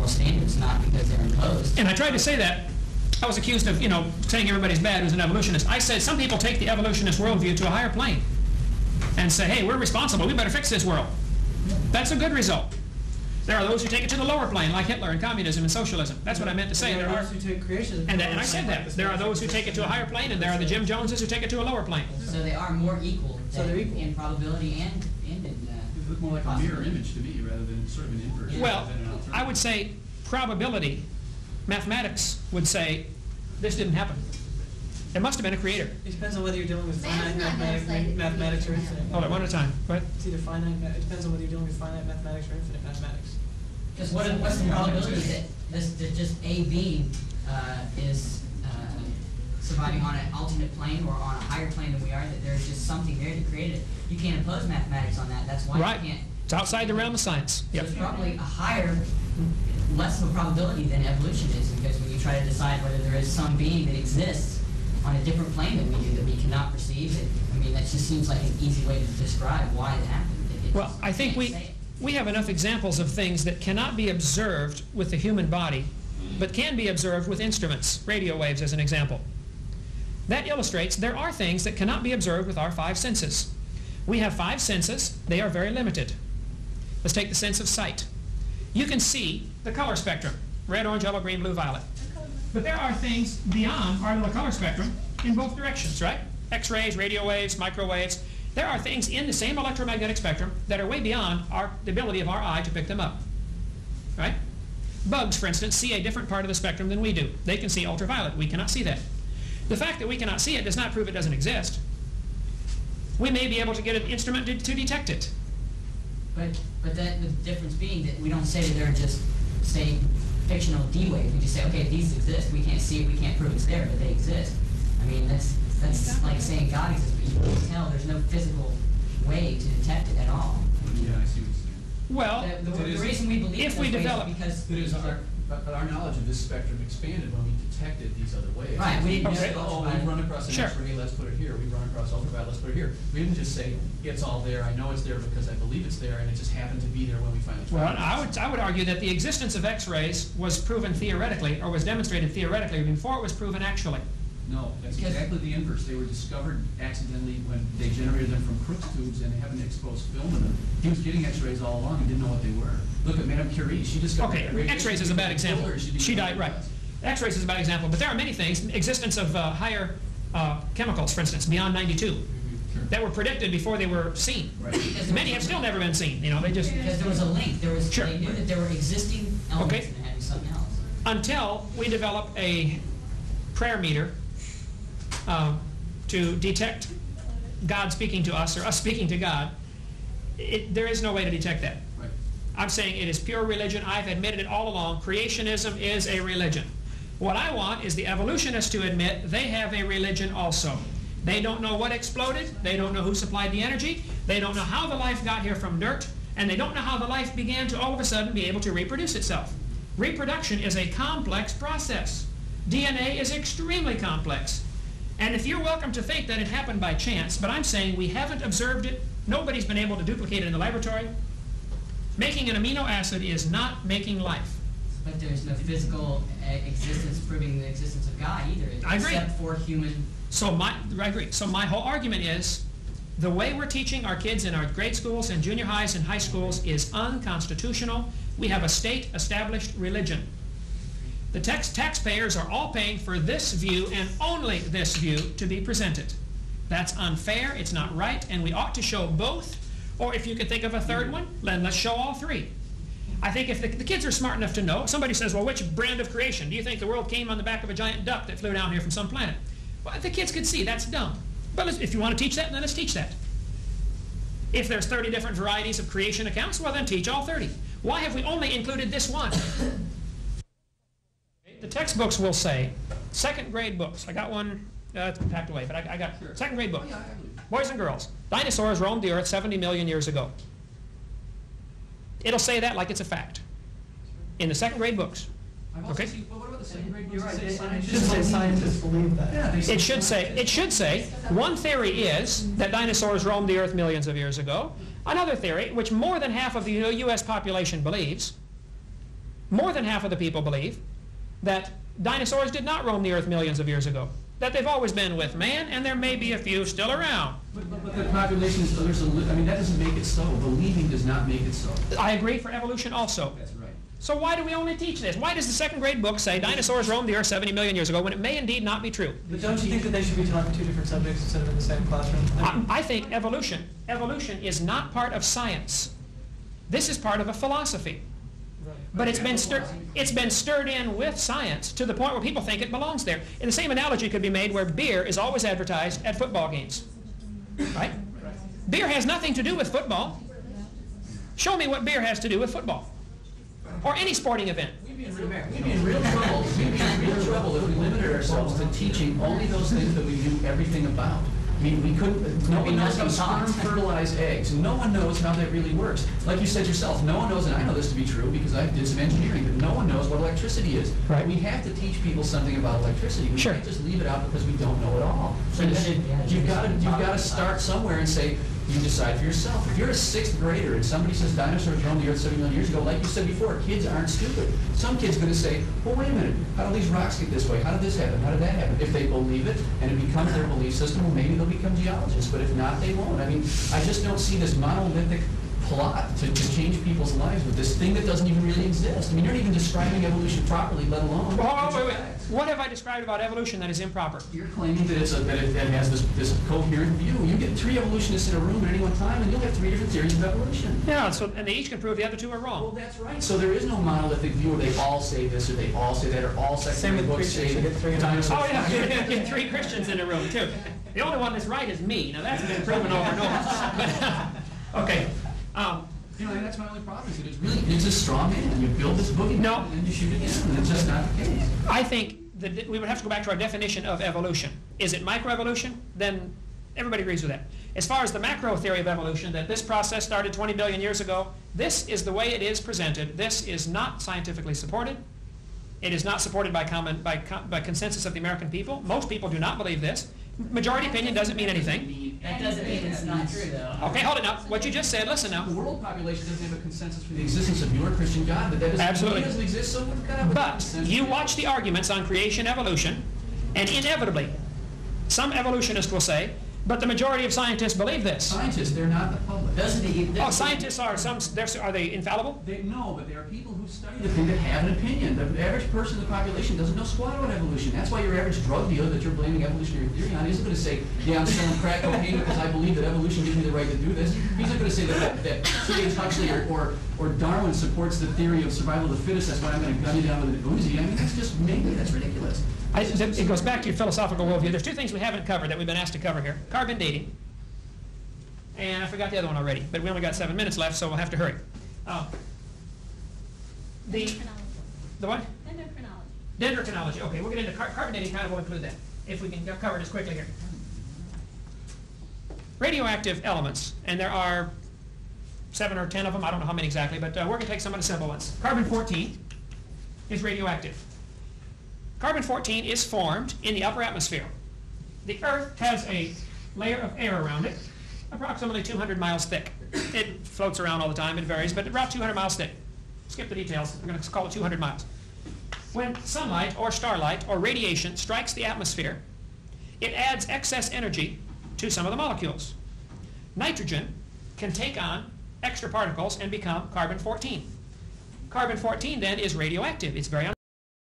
moral standards, not because they're imposed. And I tried to say that. I was accused of, saying everybody's bad who's an evolutionist. I said some people take the evolutionist worldview to a higher plane and say, hey, we're responsible. We better fix this world. That's a good result. There are those who take it to the lower plane, like Hitler and communism and socialism. That's what I meant to say. There are those who take creationism. And I said that. There are those who take it to a higher plane, and there are the Jim Joneses who take it to a lower plane. So they are more equal, in probability and in It looked more like a mirror image to me rather than sort of an inverse. Well, I would say probability, mathematics would say this didn't happen. There must have been a creator. It depends on whether you're dealing with finite mathematics or infinite. Hold on, one at a time. What? It's either finite. It depends on whether you're dealing with finite mathematics or infinite mathematics. Because what's the probability that just a being is surviving on an alternate plane or on a higher plane than we are, that there's just something there that created it. You can't impose mathematics on that. That's why you can't. It's outside the realm of science. Yep. So it's probably a higher, less of a probability than evolution is, because when you try to decide whether there is some being that exists on a different plane than we do that we cannot perceive, that just seems like an easy way to describe why it happened. Well, I think we have enough examples of things that cannot be observed with the human body, but can be observed with instruments, radio waves as an example. That illustrates there are things that cannot be observed with our 5 senses. We have 5 senses. They are very limited. Let's take the sense of sight. You can see the color spectrum, red, orange, yellow, green, blue, violet. But there are things beyond our little color spectrum in both directions, right? X-rays, radio waves, microwaves. There are things in the same electromagnetic spectrum that are way beyond the ability of our eye to pick them up, right? Bugs, for instance, see a different part of the spectrum than we do. They can see ultraviolet. We cannot see that. The fact that we cannot see it does not prove it doesn't exist. We may be able to get an instrument to detect it. But the difference being that we don't say that they're just, say, fictional D waves. We just say, okay, these exist. We can't see it. We can't prove it's there, but they exist. That's like saying God exists, but you can't tell. There's no physical way to detect it at all. Yeah, I see what you're saying. Well, the reason we believe if we develop, because but our knowledge of this spectrum expanded when we detected these other waves. Right. We didn't say, oh, we've run across an X-ray, let's put it here. We've run across ultraviolet, let's put it here. We didn't just say, it's all there, I know it's there because I believe it's there, and it just happened to be there when we finally found it. Well, I would argue that the existence of X-rays was proven theoretically, or was demonstrated theoretically, before it was proven actually. No, that's exactly the inverse. They were discovered accidentally when they generated them from Crookes tubes and they haven't exposed film in them. He was getting X-rays all along and didn't know what they were. Look at Madame Curie. She discovered X-rays is a bad example. She died, right. X-rays is a bad example. But there are many things, existence of higher chemicals, for instance, beyond 92, that were predicted before they were seen. Right. Many have still never been seen. They just... Because there was a link. They knew that there were existing elements and there had to be something else. Until we develop a prayer meter to detect God speaking to us or us speaking to God, there is no way to detect that. Right. I'm saying it is pure religion. I've admitted it all along. Creationism is a religion. What I want is the evolutionists to admit they have a religion also. They don't know what exploded. They don't know who supplied the energy. They don't know how the life got here from dirt. And they don't know how the life began to all of a sudden be able to reproduce itself. Reproduction is a complex process. DNA is extremely complex. And if you're welcome to think that it happened by chance, but I'm saying we haven't observed it, nobody's been able to duplicate it in the laboratory. Making an amino acid is not making life. But there's no physical existence proving the existence of God either, I agree. Except for human. I agree. So my whole argument is the way we're teaching our kids in our grade schools and junior highs and high schools is unconstitutional. We have a state-established religion. The taxpayers are all paying for this view and only this view to be presented. That's unfair, it's not right, and we ought to show both. Or if you could think of a third one, then let's show all three. I think if the kids are smart enough to know, somebody says, well, which brand of creation? Do you think the world came on the back of a giant duck that flew down here from some planet? Well, the kids could see that's dumb. But if you want to teach that, then let's teach that. If there's 30 different varieties of creation accounts, well, then teach all 30. Why have we only included this one? The textbooks will say, second grade books. I got one, it's packed away, but I got second grade book. Boys and girls, dinosaurs roamed the earth 70 million years ago. It'll say that like it's a fact in the second grade books. Okay? Well, what about the second grade books? You're right. It should say scientists believe that. Yeah, It should say, one theory is that dinosaurs roamed the earth millions of years ago. Another theory, which more than half of the U.S. population believes, More than half of the people believe that dinosaurs did not roam the earth millions of years ago, that they've always been with man, and there may be a few still around. But the population is, I mean, that doesn't make it so. Believing does not make it so. I agree for evolution also. That's right. So why do we only teach this? Why does the second grade book say dinosaurs roamed the earth 70 million years ago when it may indeed not be true? But don't you think that they should be taught two different subjects instead of in the same classroom? I think evolution is not part of science. This is part of a philosophy. But it's been stirred in with science to the point where people think it belongs there. And the same analogy could be made where beer is always advertised at football games. Right? Beer has nothing to do with football. Show me what beer has to do with football. Or any sporting event. We'd be in real trouble. We'd be in real trouble if we limited ourselves to teaching only those things that we knew everything about. I mean, we couldn't, no one knows how sperm fertilize eggs. No one knows how that really works. Like you said yourself, no one knows, and I know this to be true because I did some engineering, but no one knows what electricity is. Right. We have to teach people something about electricity. We Sure. can't just leave it out because we don't know it all. So You've got to start somewhere and say, you decide for yourself. If you're a 6th grader and somebody says dinosaurs roamed the earth 70 million years ago, like you said before, kids aren't stupid. Some kid's going to say, well, wait a minute, how do these rocks get this way? How did this happen? How did that happen? If they believe it and it becomes their belief system, well, maybe they'll become geologists. But if not, they won't. I mean, I just don't see this monolithic plot to change people's lives with this thing that doesn't even really exist. I mean, you're not even describing evolution properly, let alone... Wait. What have I described about evolution that is improper? You're claiming that it has this coherent view. You get 3 evolutionists in a room at any one time, and you'll have 3 different theories of evolution. Yeah, and they each can prove the other 2 are wrong. Well, that's right. So there is no monolithic view where they all say this or they all say that or all secondary books say Christians, you get 3 in a room. dinosaurs. Oh yeah, get 3 Christians in a room too. The only one that's right is me. Now that's been proven over and over. But, okay. You know, and that's my only problem. Is it's a straw man. You build this boogie No. and you shoot it down, and it's just not the case. I think that we would have to go back to our definition of evolution. Is it microevolution? Then everybody agrees with that. As far as the macro theory of evolution, that this process started 20 billion years ago, this is the way it is presented. This is not scientifically supported. It is not supported by consensus of the American people. Most people do not believe this. Majority opinion doesn't mean anything. That doesn't mean it's not true, though. Okay, hold it now. What you just said, listen now. The world population doesn't have a consensus for the existence of your Christian God, but that doesn't Absolutely. mean he doesn't exist, so we've got to have a But consensus. you watch the arguments on creation evolution, and inevitably, some evolutionists will say, but the majority of scientists believe this. Scientists, they're not the public. Oh, scientists are are they infallible? No, but there are people who study the thing that have an opinion. The average person in the population doesn't know squat about evolution. That's why your average drug dealer that you're blaming evolutionary theory on isn't going to say, yeah, I'm selling crack cocaine because I believe that evolution gives me the right to do this. He's not going to say that T.H. Huxley or Darwin supports the theory of survival of the fittest. That's why I'm going to gun you down with an Uzi. I mean, that's just maybe that's ridiculous. It goes back to your philosophical worldview. There's 2 things we haven't covered that we've been asked to cover here. Carbon dating. And I forgot the other one already, but we only got 7 minutes left, so we'll have to hurry. The what? Dendrochronology. Okay, we'll get into carbon dating, kind of will include that, if we can cover this quickly here. Radioactive elements, and there are 7 or 10 of them, I don't know how many exactly, but we're going to take some of the simple ones. Carbon-14 is radioactive. Carbon-14 is formed in the upper atmosphere. The Earth has a layer of air around it, approximately 200 miles thick. It floats around all the time, it varies, but about 200 miles thick. Skip the details, we're going to call it 200 miles. When sunlight or starlight or radiation strikes the atmosphere, it adds excess energy to some of the molecules. Nitrogen can take on extra particles and become carbon-14. Carbon-14 then is radioactive. It's very